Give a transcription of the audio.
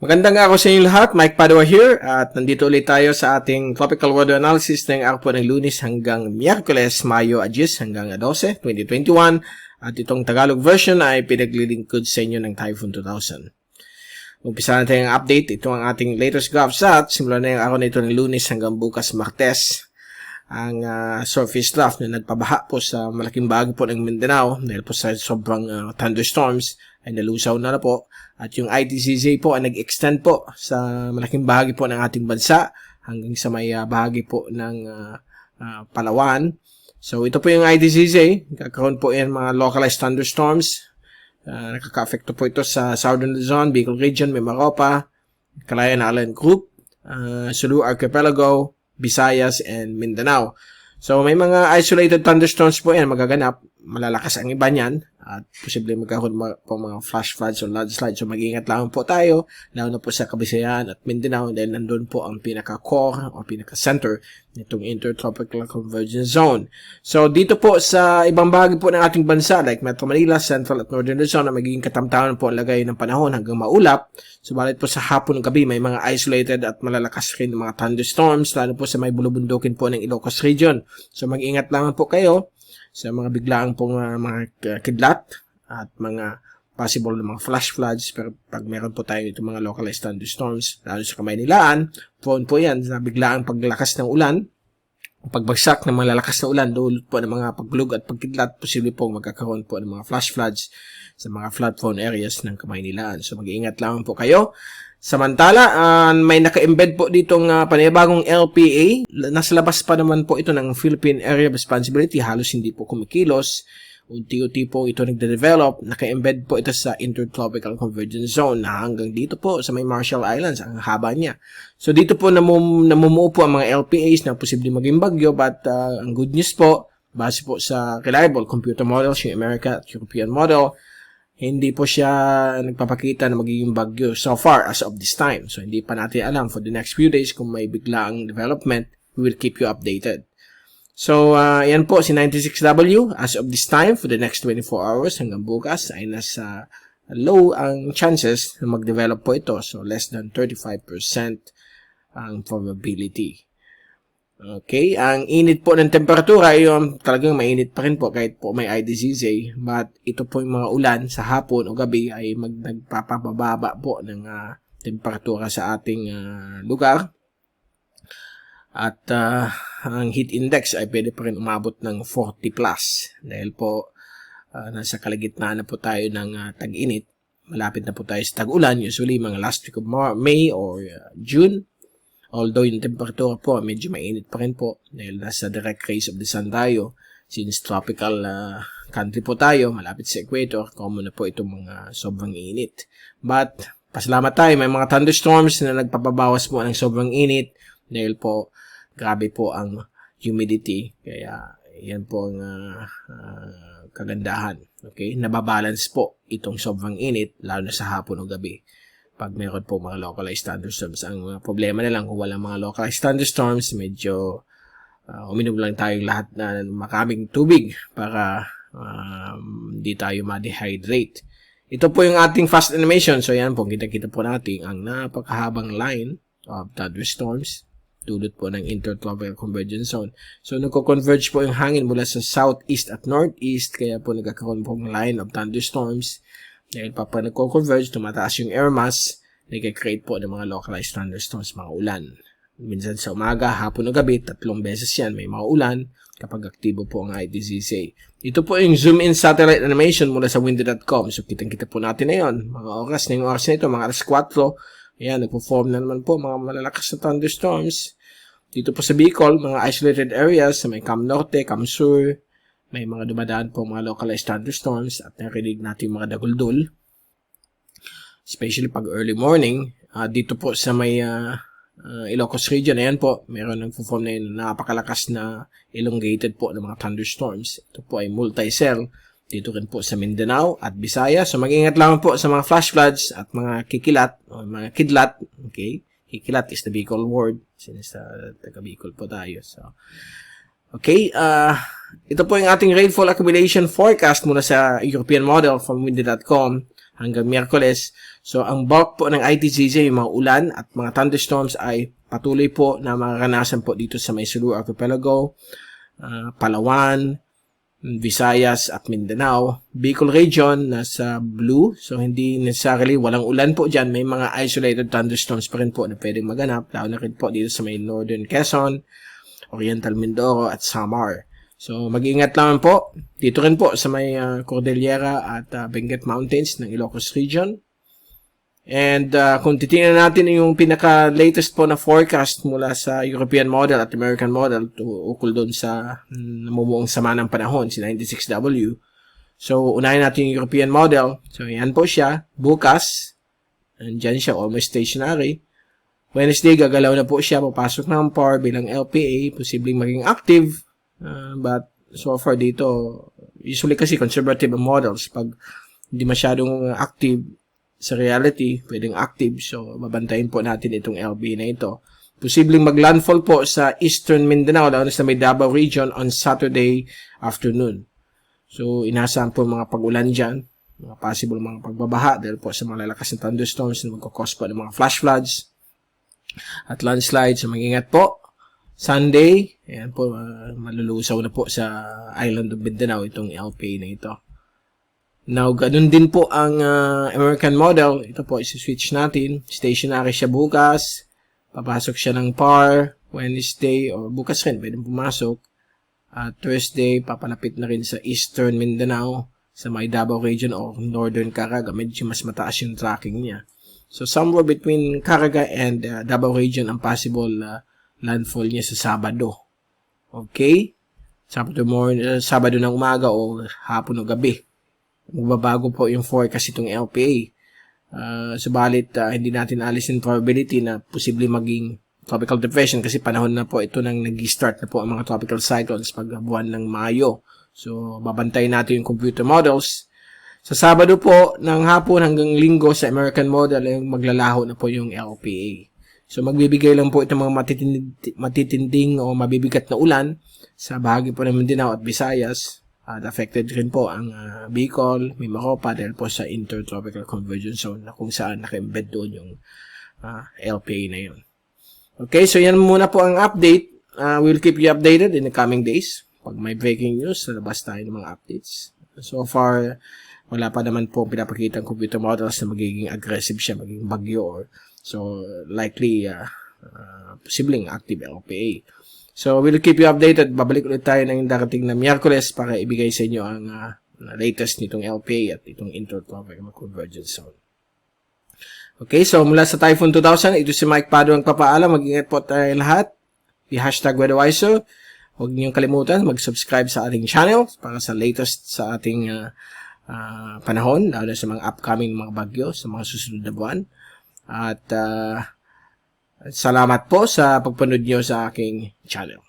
Magandang araw sa inyo lahat, Mike Padua here at nandito ulit tayo sa ating tropical weather analysis ng araw po ng Lunes hanggang Miyerkules, Mayo 10 hanggang 12, 2021 at itong Tagalog version ay pinaglilingkod sa inyo ng Typhoon 2000. Umpisa natin ang update, ito ang ating latest GovSat, simula na yung araw na ito ng Lunes hanggang bukas Martes. Ang surface trough na nagpabaha po sa malaking bahagi po ng Mindanao dahil po sa sobrang thunderstorms ay nalusaw na po. At yung ITCZ po ay nag-extend po sa malaking bahagi po ng ating bansa hanggang sa may bahagi po ng Palawan. So ito po yung ITCZ, kakaroon po yan mga localized thunderstorms. Nakaka-affecto po ito sa Southern Luzon, Bicol Region, Mimaropa, Calayan Island Group, Sulu Archipelago, Visayas, and Mindanao. So, may mga isolated thunderstorms po yan magaganap. Malalakas ang iba niyan. At posible magkaroon po mga flash floods o landslides. So, mag-ingat lang po tayo. Lalo na po sa Kabisayan at Mindanao dahil nandun po ang pinaka-core o pinaka-center nitong Intertropical Convergence Zone. So, dito po sa ibang bahagi po ng ating bansa like Metro Manila, Central at Northern Luzon na magiging katamtaman po ang lagay ng panahon hanggang maulap. Subalit po sa hapon ng gabi may mga isolated at malalakas rin ng mga thunderstorms lalo po sa may bulubundukin po ng Ilocos Region. So, mag-ingat lang po kayo sa mga biglaang pong mga kidlat at mga possible na mga flash floods. Pero pag meron po tayo itong mga localized thunderstorms, lalo sa Kamaynilaan, prone po yan sa biglaang paglakas ng ulan, pagbagsak ng mga lalakas na ulan, dulot po ng mga paglug at pagkidlat, posible po magkakaroon po ng mga flash floods sa mga flood-prone areas ng Kamaynilaan. So mag-iingat lang po kayo. Samantala, may naka-embed po ditong panibagong LPA. Nasa labas pa naman po ito ng Philippine Area of Responsibility. Halos hindi po kumikilos. Unti-unti po ito nagde-develop. Naka-embed po ito sa Intertropical Convergence Zone na hanggang dito po sa may Marshall Islands. Ang haba niya. So dito po namumuo po ang mga LPAs na posibleng maging bagyo. But ang good news po, base po sa reliable computer models, yung American at European model, hindi po siya nagpapakita na magiging bagyo so far as of this time. So, hindi pa natin alam for the next few days kung may biglaang development. We will keep you updated. So, yan po si 96W. As of this time, for the next 24 hours hanggang bukas ay nasa low ang chances na mag-develop po ito. So, less than 35% ang probability. Okay, ang init po ng temperatura, yung talagang mainit pa rin po kahit po may IDCZ. But ito po yung mga ulan sa hapon o gabi ay nagpapababa po ng temperatura sa ating lugar. At ang heat index ay pwede pa rin umabot ng 40 plus. Dahil po nasa kalagitnaan na po tayo ng tag-init. Malapit na po tayo sa tag-ulan. Usually mga last week of May or June. Although yung temperatura po, medyo mainit pa rin po dahil nasa direct rays of the sun tayo. Since tropical country po tayo, malapit sa equator, common na po itong mga sobrang init. But, pasalamat tayo, may mga thunderstorms na nagpapabawas po ng sobrang init dahil po, grabe po ang humidity. Kaya, yan po ang kagandahan. Okay? Nababalance po itong sobrang init, lalo na sa hapon o gabi. Pag meron po mga localized thunderstorms. Ang problema na lang kung walang mga localized thunderstorms, medyo uminom lang tayong lahat na maraming tubig para hindi tayo ma-dehydrate. Ito po yung ating fast animation. So yan po, kita-kita po natin ang napakahabang line of thunderstorms dulot po ng Intertropical Convergence Zone. So nagko-converge po yung hangin mula sa southeast at northeast, kaya po nagkakaroon po ng line of thunderstorms. Dahil pa nagko-converge, tumataas yung air mass, nag-create po ng mga localized thunderstorms, mga ulan. Minsan sa umaga, hapon o gabi, 3 beses yan, may mga ulan kapag aktibo po ang ITCZ. Ito po yung zoom-in satellite animation mula sa windy.com. So, kitang-kita po natin na yun. Mga oras na yung oras na ito, mga alas 4. Ayan, nagpo-form na naman po mga malalakas na thunderstorms. Dito po sa Bicol, mga isolated areas, sa may Cam Norte, Cam Sur, may mga dumadaan po mga localized thunderstorms at narinig natin mga daguldol. Especially pag early morning. Dito po sa may Ilocos Region, ayan po, meron nagpo-form na yun napakalakas na elongated po ng mga thunderstorms. Ito po ay multi-cell. Dito rin po sa Mindanao at Visayas. So mag-ingat lang po sa mga flash floods at mga kikilat o mga kidlat. Okay? Kikilat is the Bicol word. Since taga-Bicol po tayo. So, okay, ito po yung ating rainfall accumulation forecast mula sa European model from windy.com. hanggang Miyerkules. So, ang bulk po ng ITZZ, yung mga ulan at mga thunderstorms ay patuloy po na maranasan po dito sa may Sulu Archipelago, Palawan, Visayas at Mindanao. Bicol region nasa blue, so hindi necessarily walang ulan po dyan. May mga isolated thunderstorms pa rin po na pwedeng maganap, lalo na rin po dito sa may Northern Quezon, Oriental Mindoro at Samar. So mag-ingat lang po dito rin po sa may Cordillera at Benguet Mountains ng Ilocos region. And kung titingnan natin yung pinaka-latest po na forecast mula sa European model at American model ukol doon sa namumuong sama ng panahon, si 96W. So, unahin natin yung European model. So, yan po siya. Bukas, andyan siya, almost stationary. Wednesday, gagalaw na po siya. Papasok ng PAR bilang LPA. Posibleng maging active. But, so far dito, usually kasi conservative models. Pag hindi masyadong active, sa reality, pwedeng active. So, babantayin po natin itong LB na ito. Posibleng maglandfall po sa Eastern Mindanao, lalo na sa may Davao region on Saturday afternoon. So, inasahan po mga pag-ulan dyan, mga possible mga pagbabaha dahil po sa mga lalakas na thunderstorms na magkakos po ng mga flash floods at landslides. So, mag-ingat po. Sunday, ayan po, malulusaw na po sa island of Mindanao itong LPA na ito. Now, ganun din po ang American model. Ito po, isi-switch natin. Stationary siya bukas. Papasok siya ng PAR. Wednesday, or bukas rin, pwedeng pumasok. Thursday, papalapit na rin sa Eastern Mindanao, sa may Davao region o Northern Caraga. Medyo mas mataas yung tracking niya. So, somewhere between Caraga and Davao region ang possible landfall niya sa Sabado. Okay? Sabado ng umaga o hapon o gabi. Magbabago po yung forecast itong LPA. Subalit, hindi natin alis yung probability na posibleng maging tropical depression kasi panahon na po ito nang nag-start na po ang mga tropical cyclones pag buwan ng Mayo. So, babantayin natin yung computer models. Sa Sabado po, ng hapon hanggang Linggo sa American model, yung maglalaho na po yung LPA. So, magbibigay lang po itong mga matitinding o mabibigat na ulan sa bahagi po ng Mindanao at Visayas. At affected rin po ang Bicol, Mimaropa dahil po sa Intertropical Convergence Zone na kung saan naka-embed doon yung LPA na yun. Okay, so yan muna po ang update. We'll keep you updated in the coming days. Pag may breaking news, lalabas tayo ng mga updates. So far, wala pa naman po pinapakita ang computer models na magiging aggressive siya, magiging bagyo or so likely posibleng active LPA. So, we'll keep you updated. Babalik ulit tayo ng darating na Miyerkules para ibigay sa inyo ang latest nitong LPA at itong Intertropical Convergence Zone. Okay, so mula sa Typhoon 2000, ito si Mike Pado ang papaalam. Mag-ingat po tayo lahat. #WeatherWiser. Huwag niyong kalimutan mag-subscribe sa ating channel para sa latest sa ating panahon, lalo sa mga upcoming mga bagyo sa mga susunod na buwan. At salamat po sa pagpanood niyo sa aking channel.